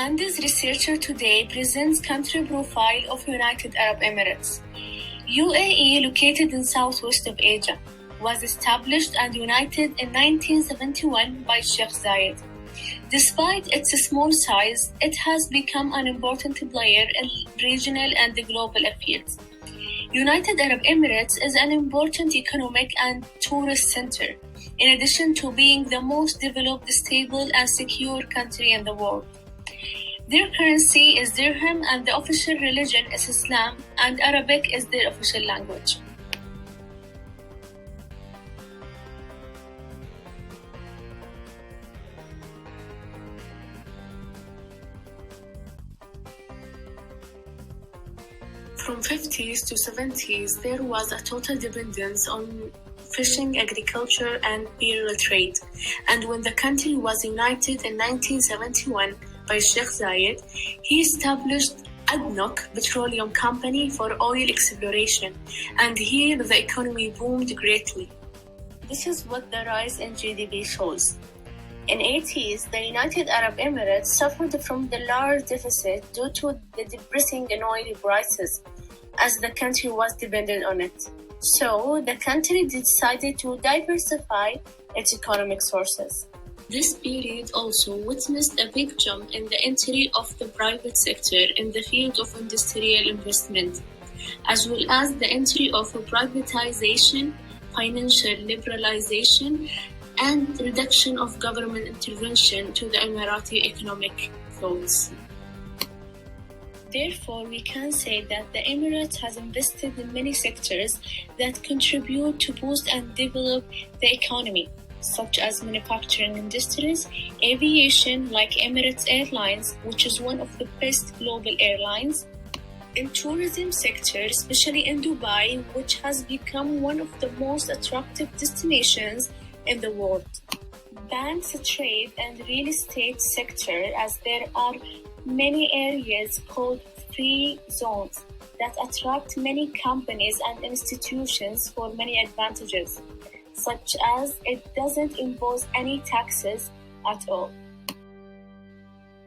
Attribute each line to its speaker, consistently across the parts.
Speaker 1: And this researcher today presents country profile of United Arab Emirates. UAE, located in southwest of Asia, was established and united in 1971 by Sheikh Zayed. Despite its small size, it has become an important player in regional and global affairs. United Arab Emirates is an important economic and tourist center, in addition to being the most developed, stable, and secure country in the world. Their currency is dirham and the official religion is Islam, and Arabic is their official language. From 50s to 70s, there was a total dependence on fishing, agriculture, and imperial trade. And when the country was united in 1971 by Sheikh Zayed, he established ADNOC Petroleum Company for oil exploration, and here the economy boomed greatly. This is what the rise in GDP shows. In the 80s, the United Arab Emirates suffered from the large deficit due to the depressing in oil prices, as the country was dependent on it. So, the country decided to diversify its economic sources. This period also witnessed a big jump in the entry of the private sector in the field of industrial investment, as well as the entry of privatization, financial liberalization, and reduction of government intervention to the Emirati economic flows. Therefore, we can say that the Emirates has invested in many sectors that contribute to boost and develop the economy, such as manufacturing industries, aviation like Emirates Airlines, which is one of the best global airlines, and tourism sector, especially in Dubai, which has become one of the most attractive destinations in the world. Banks, trade, and real estate sector, as there are many areas called free zones that attract many companies and institutions for many advantages, such as it doesn't impose any taxes at all.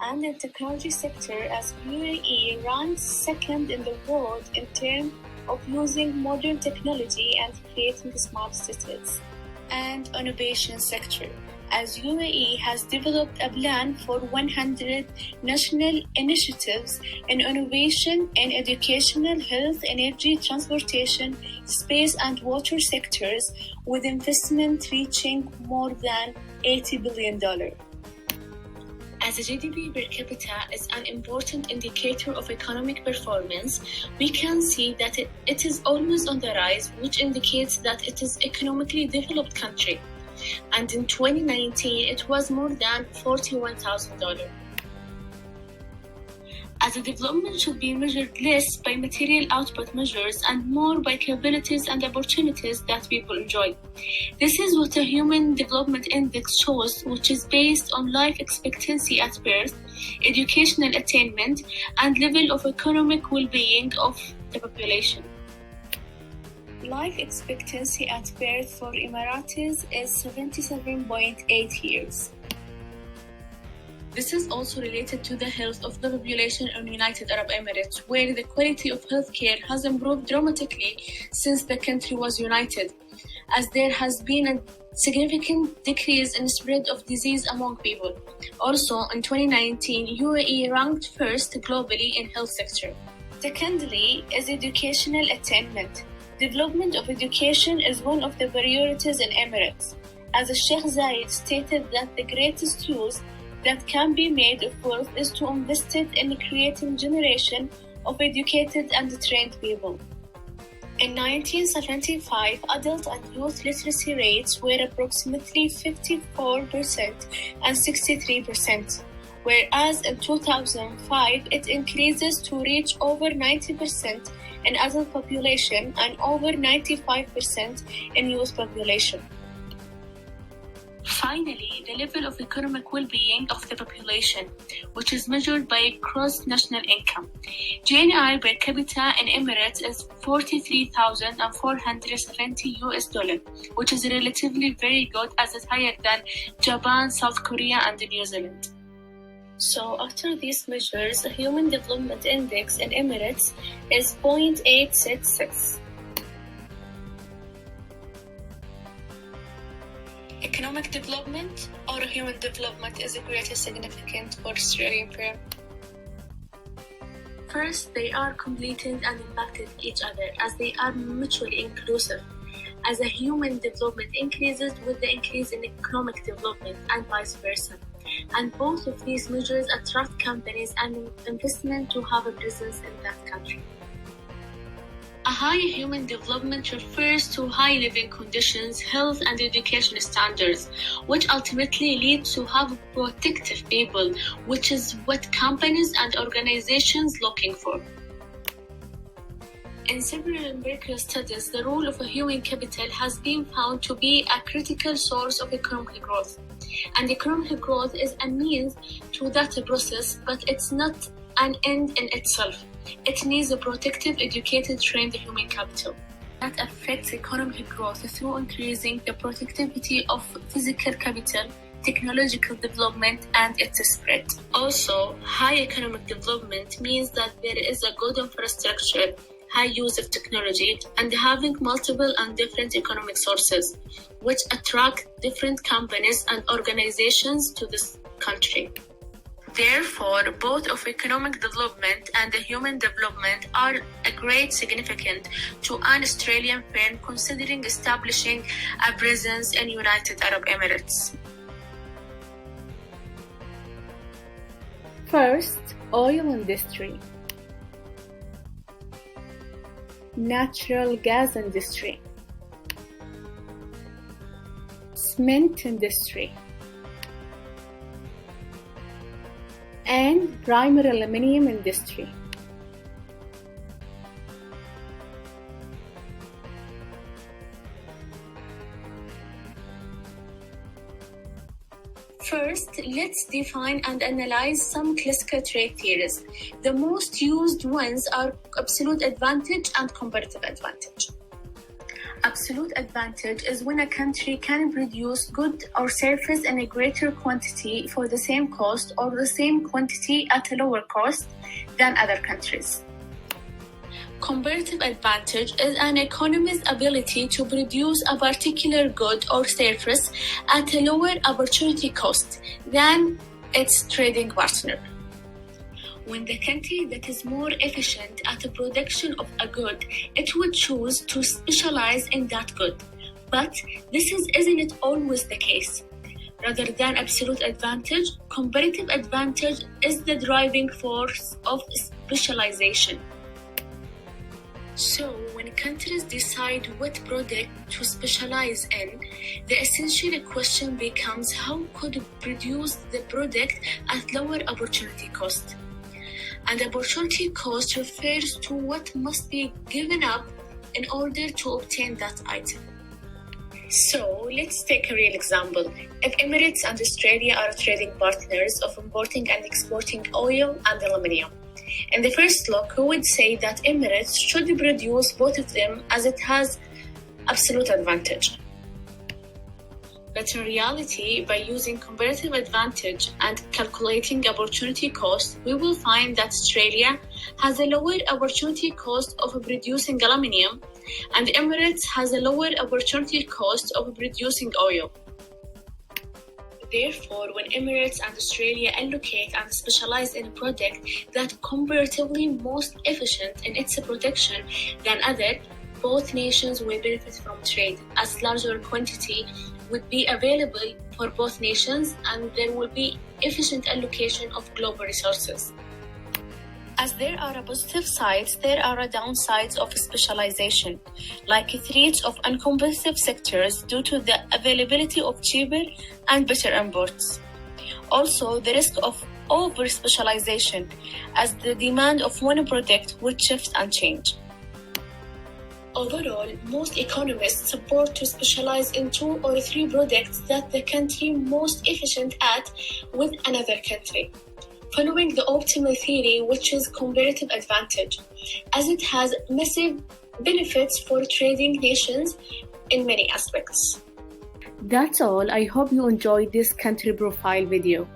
Speaker 1: And in the technology sector, as UAE ranks second in the world in terms of using modern technology and creating smart cities. And innovation sector, as UAE has developed a plan for 100 national initiatives in innovation in educational, health, energy, transportation, space and water sectors, with investment reaching more than $80 billion. As GDP per capita is an important indicator of economic performance, we can see that it is always on the rise, which indicates that it is an economically developed country. And in 2019, it was more than $41,000. As a development should be measured less by material output measures and more by capabilities and opportunities that people enjoy. This is what a Human Development Index shows, which is based on life expectancy at birth, educational attainment, and level of economic well-being of the population. Life expectancy at birth for Emiratis is 77.8 years. This is also related to the health of the population in United Arab Emirates, where the quality of healthcare has improved dramatically since the country was united, as there has been a significant decrease in the spread of disease among people. Also, in 2019, UAE ranked first globally in health sector. Secondly is educational attainment. Development of education is one of the priorities in Emirates, as Sheikh Zayed stated that the greatest use that can be made of wealth is to invest it in creating generation of educated and trained people. In 1975, adult and youth literacy rates were approximately 54% and 63%, whereas in 2005 it increases to reach over 90% in adult population and over 95% in youth population. Finally, the level of economic well-being of the population, which is measured by gross national income. GNI per capita in Emirates is $43,470, which is relatively very good, as it's higher than Japan, South Korea, and New Zealand. So after these measures, the Human Development Index in Emirates is 0.866. Economic development or human development is of greatest significance for Australian firm. First, they are completed and impacted each other as they are mutually inclusive. As a human development increases with the increase in economic development and vice versa. And both of these measures attract companies and investment to have a presence in that country. A high human development refers to high living conditions, health and education standards, which ultimately lead to have protective people, which is what companies and organizations looking for. In several empirical studies, the role of a human capital has been found to be a critical source of economic growth. And economic growth is a means to that process, but it's not an end in itself. It needs a protective, educated, trained human capital. That affects economic growth through increasing the productivity of physical capital, technological development, and its spread. Also, high economic development means that there is a good infrastructure, high use of technology, and having multiple and different economic sources, which attract different companies and organizations to this country. Therefore, both of economic development and the human development are a great significance to an Australian firm considering establishing a presence in United Arab Emirates.
Speaker 2: First, oil industry, natural gas industry, cement industry, and primary aluminium industry.
Speaker 1: First, let's define and analyze some classical trade theories. The most used ones are absolute advantage and comparative advantage. Absolute advantage is when a country can produce goods or services in a greater quantity for the same cost or the same quantity at a lower cost than other countries. Comparative advantage is an economy's ability to produce a particular good or service at a lower opportunity cost than its trading partner. When the country that is more efficient at the production of a good, it would choose to specialize in that good. But this isn't always the case. Rather than absolute advantage, comparative advantage is the driving force of specialization. So, when countries decide what product to specialize in, the essential question becomes how could it produce the product at lower opportunity cost? And opportunity cost refers to what must be given up in order to obtain that item. So, let's take a real example. If Emirates and Australia are trading partners of importing and exporting oil and aluminium, in the first look, we would say that Emirates should produce both of them as it has absolute advantage. But in reality, by using comparative advantage and calculating opportunity cost, we will find that Australia has a lower opportunity cost of producing aluminium, and Emirates has a lower opportunity cost of producing oil. Therefore, when Emirates and Australia allocate and specialize in a product that comparatively most efficient in its production than other, both nations will benefit from trade, as larger quantity would be available for both nations and there will be efficient allocation of global resources. As there are positive sides, there are downsides of specialization, like threats of uncompetitive sectors due to the availability of cheaper and better imports. Also, the risk of over-specialization, as the demand of one product would shift and change. Overall, most economists support to specialize in 2 or 3 products that the country most efficient at with another country, following the optimal theory, which is comparative advantage, as it has massive benefits for trading nations in many aspects.
Speaker 2: That's all. I hope you enjoyed this country profile video.